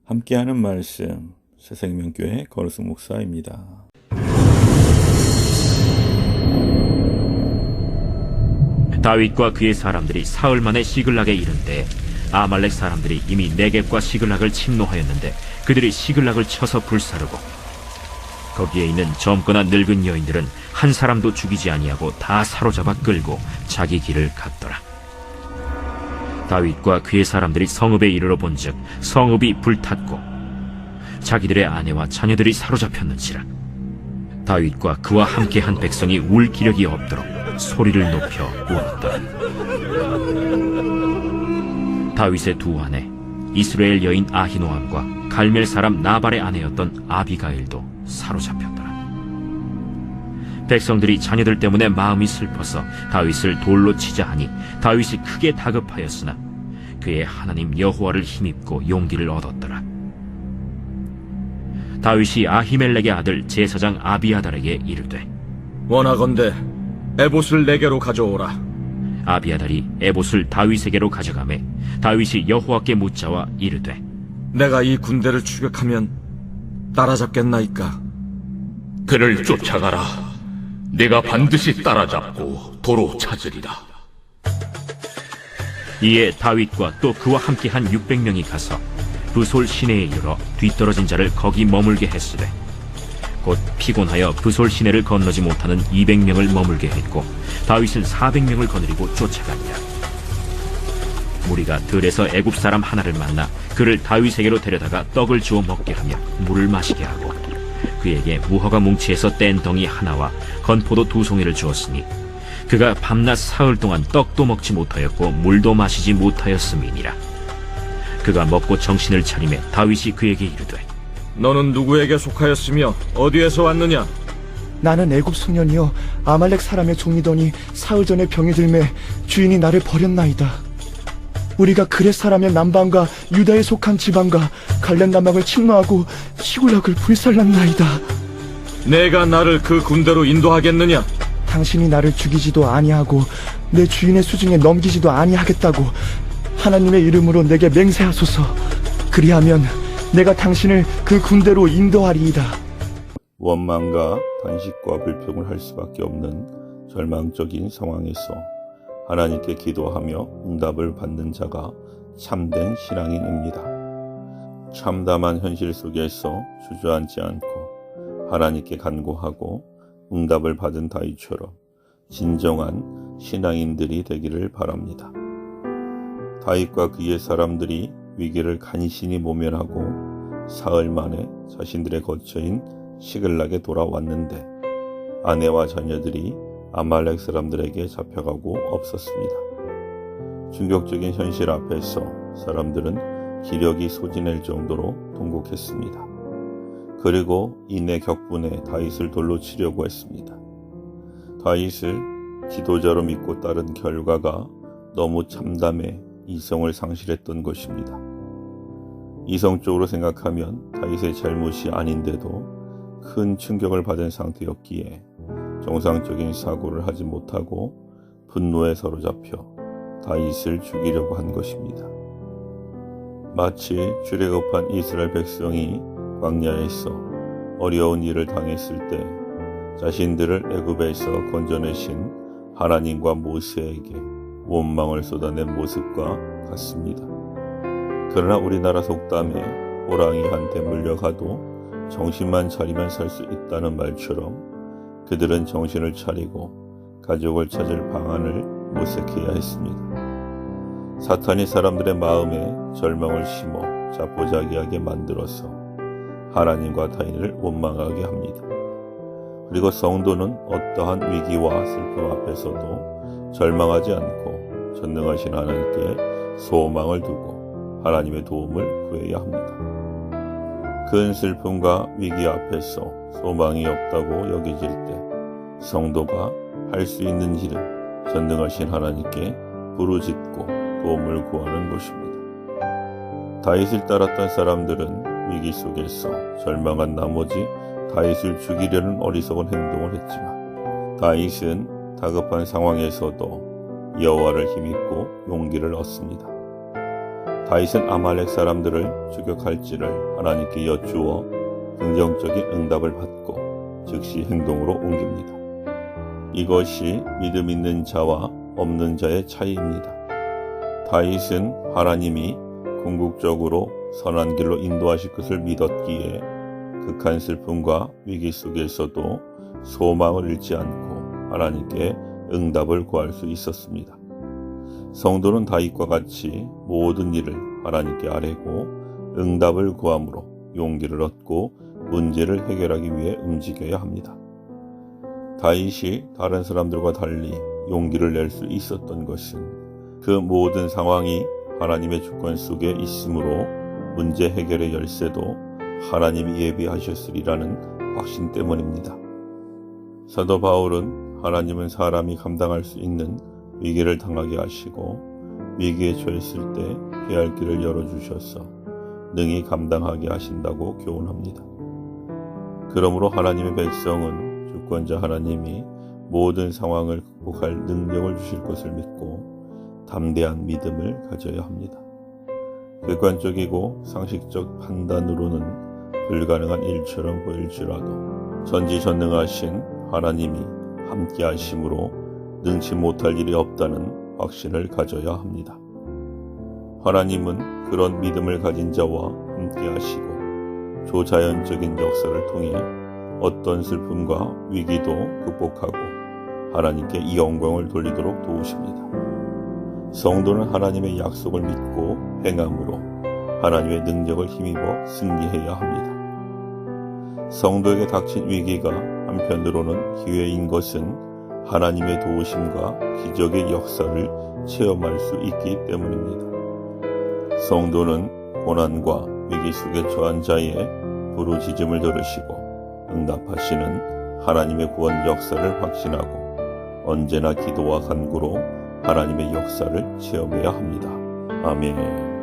함께하는 말씀, 새생명교회 거루승 목사입니다. 다윗과 그의 사람들이 사흘 만에 시글락에 이른 때 아말렉 사람들이 이미 네겝과 시글락을 침노하였는데 그들이 시글락을 쳐서 불사르고 거기에 있는 젊거나 늙은 여인들은 한 사람도 죽이지 아니하고 다 사로잡아 끌고 자기 길을 갔더라. 다윗과 그의 사람들이 성읍에 이르러 본즉 성읍이 불탔고 자기들의 아내와 자녀들이 사로잡혔는지라. 다윗과 그와 함께한 백성이 울 기력이 없도록 소리를 높여 울었더라. 다윗의 두 아내 이스라엘 여인 아히노암과 갈멜 사람 나발의 아내였던 아비가일도 사로잡혔더라. 백성들이 자녀들 때문에 마음이 슬퍼서 다윗을 돌로 치자 하니 다윗이 크게 다급하였으나 그의 하나님 여호와를 힘입고 용기를 얻었더라. 다윗이 아히멜렉의 아들 제사장 아비아달에게 이르되 원하건대 에봇을 내게로 가져오라. 아비아달이 에봇을 다윗에게로 가져가매 다윗이 여호와께 묻자와 이르되 내가 이 군대를 추격하면 따라잡겠나이까? 그를 쫓아가라. 내가 반드시 따라잡고 도로 찾으리라. 이에 다윗과 또 그와 함께한 600명이 가서 브솔 시내에 이르러 뒤떨어진 자를 거기 머물게 했으되 곧 피곤하여 브솔 시내를 건너지 못하는 200명을 머물게 했고 다윗은 400명을 거느리고 쫓아가니라. 무리가 들에서 애굽 사람 하나를 만나 그를 다윗에게로 데려다가 떡을 주어 먹게 하며 물을 마시게 하고 그에게 무화과 뭉치에서 뗀 덩이 하나와 건포도 2송이를 주었으니 그가 밤낮 사흘 동안 떡도 먹지 못하였고 물도 마시지 못하였음이니라. 그가 먹고 정신을 차리매 다윗이 그에게 이르되 너는 누구에게 속하였으며 어디에서 왔느냐? 나는 애굽 소년이여 아말렉 사람의 종이더니 사흘 전에 병이 들매 주인이 나를 버렸나이다. 우리가 그렛 사람의 남방과 유다에 속한 지방과 갈렙 남방을 침노하고 시굴락을 불살랐나이다. 내가 나를 그 군대로 인도하겠느냐? 당신이 나를 죽이지도 아니하고 내 주인의 수중에 넘기지도 아니하겠다고 하나님의 이름으로 내게 맹세하소서. 그리하면 내가 당신을 그 군대로 인도하리이다. 원망과 단식과 불평을 할 수밖에 없는 절망적인 상황에서 하나님께 기도하며 응답을 받는 자가 참된 신앙인입니다. 참담한 현실 속에서 주저앉지 않고 하나님께 간구하고 응답을 받은 다윗처럼 진정한 신앙인들이 되기를 바랍니다. 다윗과 그의 사람들이 위기를 간신히 모면하고 사흘 만에 자신들의 거처인 시글락에 돌아왔는데 아내와 자녀들이 아말렉 사람들에게 잡혀가고 없었습니다. 충격적인 현실 앞에서 사람들은 기력이 소진할 정도로 통곡했습니다. 그리고 이내 격분에 다윗을 돌로 치려고 했습니다. 다윗을 지도자로 믿고 따른 결과가 너무 참담해 이성을 상실했던 것입니다. 이성적으로 생각하면 다윗의 잘못이 아닌데도 큰 충격을 받은 상태였기에 정상적인 사고를 하지 못하고 분노에 사로잡혀 다윗을 죽이려고 한 것입니다. 마치 출애굽한 이스라엘 백성이 광야에서 어려운 일을 당했을 때 자신들을 애굽에서 건져내신 하나님과 모세에게 원망을 쏟아낸 모습과 같습니다. 그러나 우리나라 속담에 호랑이한테 물려가도 정신만 차리면 살 수 있다는 말처럼 그들은 정신을 차리고 가족을 찾을 방안을 모색해야 했습니다. 사탄이 사람들의 마음에 절망을 심어 자포자기하게 만들어서 하나님과 타인을 원망하게 합니다. 그리고 성도는 어떠한 위기와 슬픔 앞에서도 절망하지 않고 전능하신 하나님께 소망을 두고 하나님의 도움을 구해야 합니다. 큰 슬픔과 위기 앞에서 소망이 없다고 여겨질 때 성도가 할 수 있는 일은 전능하신 하나님께 부르짖고 도움을 구하는 것입니다. 다윗을 따랐던 사람들은 위기 속에서 절망한 나머지 다윗을 죽이려는 어리석은 행동을 했지만 다윗은 다급한 상황에서도 여호와를 힘입고 용기를 얻습니다. 다윗은 아말렉 사람들을 추격할지를 하나님께 여쭈어 긍정적인 응답을 받고 즉시 행동으로 옮깁니다. 이것이 믿음 있는 자와 없는 자의 차이입니다. 다윗은 하나님이 궁극적으로 선한 길로 인도하실 것을 믿었기에 극한 슬픔과 위기 속에서도 소망을 잃지 않고 하나님께 응답을 구할 수 있었습니다. 성도는 다윗과 같이 모든 일을 하나님께 아뢰고 응답을 구함으로 용기를 얻고 문제를 해결하기 위해 움직여야 합니다. 다윗이 다른 사람들과 달리 용기를 낼 수 있었던 것은 그 모든 상황이 하나님의 주권 속에 있으므로 문제 해결의 열쇠도 하나님이 예비하셨으리라는 확신 때문입니다. 사도 바울은 하나님은 사람이 감당할 수 있는 위기를 당하게 하시고 위기에 처했을 때 피할 길을 열어주셔서 능히 감당하게 하신다고 교훈합니다. 그러므로 하나님의 백성은 주권자 하나님이 모든 상황을 극복할 능력을 주실 것을 믿고 담대한 믿음을 가져야 합니다. 객관적이고 상식적 판단으로는 불가능한 일처럼 보일지라도 전지전능하신 하나님이 함께 하심으로 능치 못할 일이 없다는 확신을 가져야 합니다. 하나님은 그런 믿음을 가진 자와 함께 하시고 초자연적인 역사를 통해 어떤 슬픔과 위기도 극복하고 하나님께 이 영광을 돌리도록 도우십니다. 성도는 하나님의 약속을 믿고 행함으로 하나님의 능력을 힘입어 승리해야 합니다. 성도에게 닥친 위기가 한편으로는 기회인 것은 하나님의 도우심과 기적의 역사를 체험할 수 있기 때문입니다. 성도는 고난과 위기 속에 처한 자의 부르짖음을 들으시고 응답하시는 하나님의 구원 역사를 확신하고 언제나 기도와 간구로 하나님의 역사를 체험해야 합니다. 아멘.